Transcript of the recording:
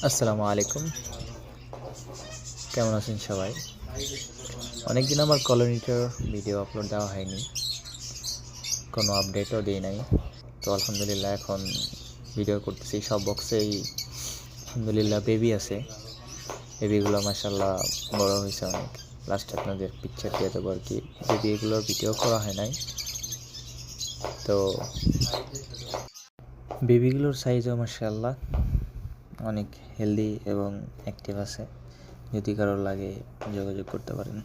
আসসালামু আলাইকুম। কেমন আছেন সবাই? অনেকদিন আমার কলোনিটার ভিডিও আপলোড দেওয়া হয়নি, কোনো আপডেটও দিই নাই। তো আলহামদুলিল্লাহ এখন ভিডিও করতেছি। সব বক্সেই আলহামদুলিল্লাহ বেবি আছে। বেবিগুলো মাশাআল্লাহ বড় হয়েছে অনেক। লাস্টে আপনাদের পিকচার দিয়ে দেবো আর কি। বেবিগুলোর ভিডিও করা হয় নাই। তো বেবিগুলোর সাইজও মাশাআল্লাহ অনেক হেলদি এবং অ্যাক্টিভ আছে। যদি কারোর লাগে যোগাযোগ করতে পারেন।